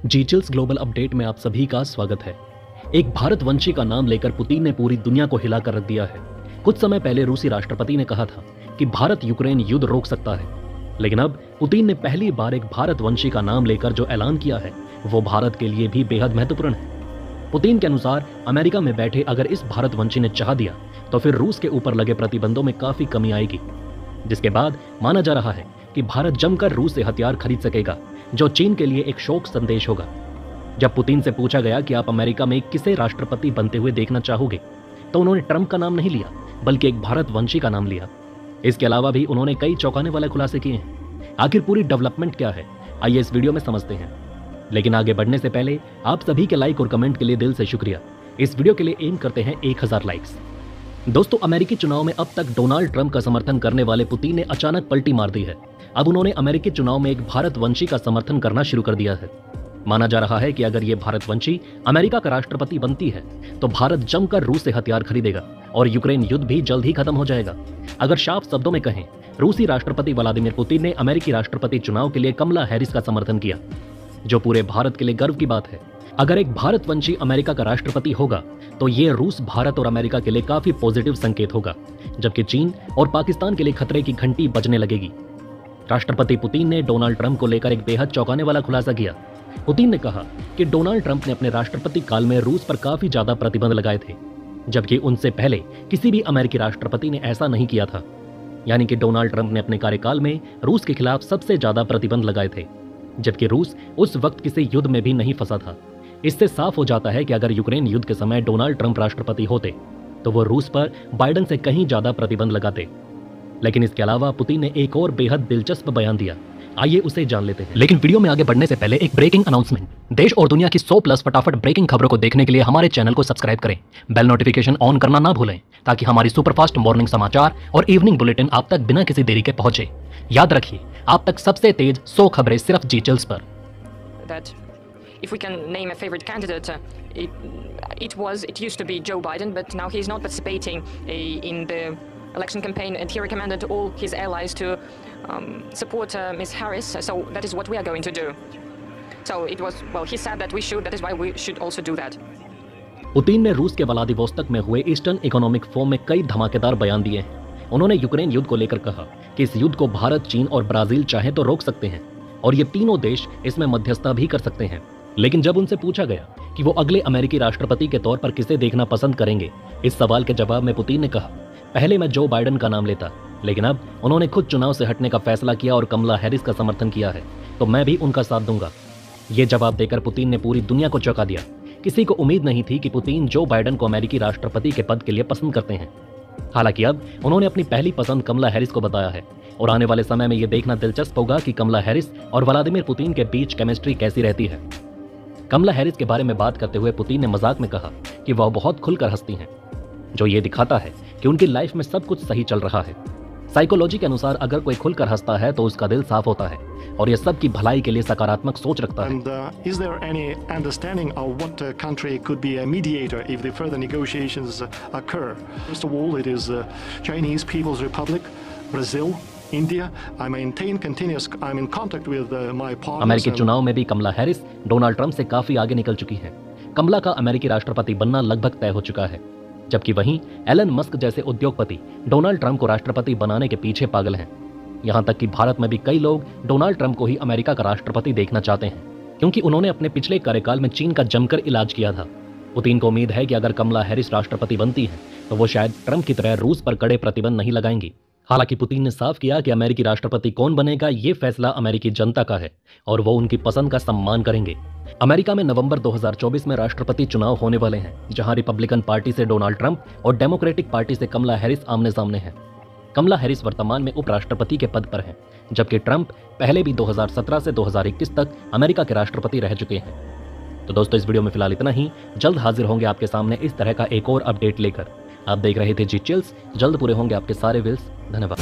जीचिल्स global update में आप सभी का स्वागत है। एक भारतवंशी का नाम लेकर पुतिन ने पूरी दुनिया को हिलाकर रख दिया है। कुछ समय पहले रूसी राष्ट्रपति ने कहा था कि भारत यूक्रेन युद्ध रोक सकता है, लेकिन अब पुतिन ने पहली बार एक भारतवंशी का नाम लेकर जो ऐलान किया है वो भारत के लिए भी बेहद महत्वपूर्ण है। पुतिन के अनुसार अमेरिका में बैठे अगर इस भारतवंशी ने चाह दिया तो फिर रूस के ऊपर लगे प्रतिबंधों में काफी कमी आएगी, जिसके बाद माना जा रहा है कि भारत जमकर रूस से हथियार खरीद सकेगा, जो चीन के लिए एक शोक संदेश होगा। जब पुतिन से पूछा गया कि आप अमेरिका में किसे राष्ट्रपति बनते हुए देखना चाहोगे, तो उन्होंने ट्रंप का नाम नहीं लिया बल्कि एक भारतवंशी का नाम लिया। इसके अलावा भी उन्होंने कई चौंकाने वाले खुलासे किए हैं। आखिर पूरी डेवलपमेंट क्या है, आइए इस वीडियो में समझते हैं। लेकिन आगे बढ़ने से पहले आप सभी के लाइक और कमेंट के लिए दिल से शुक्रिया। इस वीडियो के लिए एम करते हैं 1000 लाइक्स। दोस्तों, अमेरिकी चुनाव में अब तक डोनाल्ड ट्रंप का समर्थन करने वाले पुतिन ने अचानक पलटी मार दी है। अब उन्होंने अमेरिकी चुनाव में एक भारतवंशी का समर्थन करना शुरू कर दिया है। माना जा रहा है कि अगर ये भारतवंशी अमेरिका का राष्ट्रपति बनती है तो भारत जमकर रूस से हथियार खरीदेगा और यूक्रेन युद्ध भी जल्द ही खत्म हो जाएगा। अगर साफ शब्दों में कहें, रूसी राष्ट्रपति व्लादिमीर पुतिन ने अमेरिकी राष्ट्रपति चुनाव के लिए कमला हैरिस का समर्थन किया, जो पूरे भारत के लिए गर्व की बात है। अगर एक भारतवंशी अमेरिका का राष्ट्रपति होगा तो ये रूस, भारत और अमेरिका के लिए काफी पॉजिटिव संकेत होगा, जबकि चीन और पाकिस्तान के लिए खतरे की घंटी बजने लगेगी। राष्ट्रपति पुतिन ने डोनाल्ड ट्रंप को लेकर एक बेहद चौंकाने वाला खुलासा किया। पुतिन ने कहा कि डोनाल्ड ट्रंप ने अपने राष्ट्रपति काल में रूस पर काफी ज्यादा प्रतिबंध लगाए थे, जबकि उनसे पहले किसी भी अमेरिकी राष्ट्रपति ने ऐसा नहीं किया था। यानी कि डोनाल्ड ट्रंप ने अपने कार्यकाल में रूस के खिलाफ सबसे ज्यादा प्रतिबंध लगाए थे, जबकि रूस उस वक्त किसी युद्ध में भी नहीं फंसा था। इससे साफ हो जाता है कि अगर यूक्रेन युद्ध के समय डोनाल्ड ट्रंप राष्ट्रपति होते तो वो रूस पर बाइडेन से कहीं ज्यादा प्रतिबंध लगाते। लेकिन इसके अलावा पुतिन ने एक और बेहद दिलचस्प बयान दिया, आइए उसे जान लेते हैं। लेकिन वीडियो में आगे बढ़ने से पहले एक ब्रेकिंग अनाउंसमेंट। देश और दुनिया की 100+ फटाफट ब्रेकिंग खबरों को देखने के लिए हमारे चैनल को सब्सक्राइब करें, बेल नोटिफिकेशन ऑन करना ना भूलें, ताकि हमारी सुपरफास्ट मॉर्निंग समाचार और इवनिंग बुलेटिन आप तक बिना किसी देरी के पहुंचे। याद रखिए, आप तक सबसे तेज 100 खबरें सिर्फ जीचिल्स पर। If we can name a favorite candidate, it used to be Joe Biden, but now he's not participating in the election campaign, and he recommended all his allies to support Ms. Harris. So that is what we are going to do. So it was, well, he said that we should. That is why we should also do that. Putin ने रूस के Vladivostok में हुए eastern economic forum में कई धमाकेदार बयान दिए हैं। उन्होंने यूक्रेन युद्ध को लेकर कहा कि इस युद्ध को भारत, चीन और ब्राजील चाहे तो रोक सकते हैं और ये तीनों देश इसमें मध्यस्थता भी कर सकते हैं। लेकिन जब उनसे पूछा गया कि वो अगले अमेरिकी राष्ट्रपति के तौर पर किसे देखना पसंद करेंगे, इस सवाल के जवाब में पुतिन ने कहा, पहले मैं जो बाइडेन का नाम लेता, लेकिन अब उन्होंने खुद चुनाव से हटने का फैसला किया और कमला हैरिस का समर्थन किया है, तो मैं भी उनका साथ दूंगा। ये जवाब देकर पुतिन ने पूरी दुनिया को चौंका दिया। किसी को उम्मीद नहीं थी कि पुतिन जो बाइडेन को अमेरिकी राष्ट्रपति के पद के लिए पसंद करते हैं। हालांकि अब उन्होंने अपनी पहली पसंद कमला हैरिस को बताया है और आने वाले समय में ये देखना दिलचस्प होगा कि कमला हैरिस और व्लादिमीर पुतिन के बीच केमिस्ट्री कैसी रहती है। कमला हैरिस के बारे में बात करते हुए पुतिन ने मजाक में कहा कि वह बहुत खुलकर हंसती हैं, जो ये दिखाता है कि उनकी लाइफ में सब कुछ सही चल रहा है। साइकोलॉजी के अनुसार अगर कोई खुलकर हंसता है तो उसका दिल साफ होता है और यह सब की भलाई के लिए सकारात्मक सोच रखता है। Is there any understanding of what country could be a mediator if the further negotiations occur? First of all, it is Chinese People's Republic, Brazil, India. I'm in contact with my partners. अमेरिकी चुनाव में भी कमला Harris Donald Trump से काफी आगे निकल चुकी है। कमला का अमेरिकी राष्ट्रपति बनना लगभग तय हो चुका है, जबकि वहीं एलन मस्क जैसे उद्योगपति डोनाल्ड ट्रंप को राष्ट्रपति बनाने के पीछे पागल हैं। यहां तक कि भारत में भी कई लोग डोनाल्ड ट्रंप को ही अमेरिका का राष्ट्रपति देखना चाहते हैं, क्योंकि उन्होंने अपने पिछले कार्यकाल में चीन का जमकर इलाज किया था। पुतिन को उम्मीद है कि अगर कमला हैरिस राष्ट्रपति बनती है तो वो शायद ट्रंप की तरह रूस पर कड़े प्रतिबंध नहीं लगाएंगी। हालांकि पुतिन ने साफ किया कि अमेरिकी राष्ट्रपति कौन बनेगा ये फैसला अमेरिकी जनता का है और वो उनकी पसंद का सम्मान करेंगे। अमेरिका में नवंबर 2024 में राष्ट्रपति चुनाव होने वाले हैं, जहां रिपब्लिकन पार्टी से डोनाल्ड ट्रंप और डेमोक्रेटिक पार्टी से कमला हैरिस आमने सामने हैं। कमला हैरिस वर्तमान में उपराष्ट्रपति के पद पर हैं, जबकि ट्रंप पहले भी 2017 से 2021 तक अमेरिका के राष्ट्रपति रह चुके हैं। तो दोस्तों, इस वीडियो में फिलहाल इतना ही। जल्द हाजिर होंगे आपके सामने इस तरह का एक और अपडेट लेकर। आप देख रहे थे जीचिल्स। जल्द पूरे होंगे आपके सारे विल्स। धन्यवाद।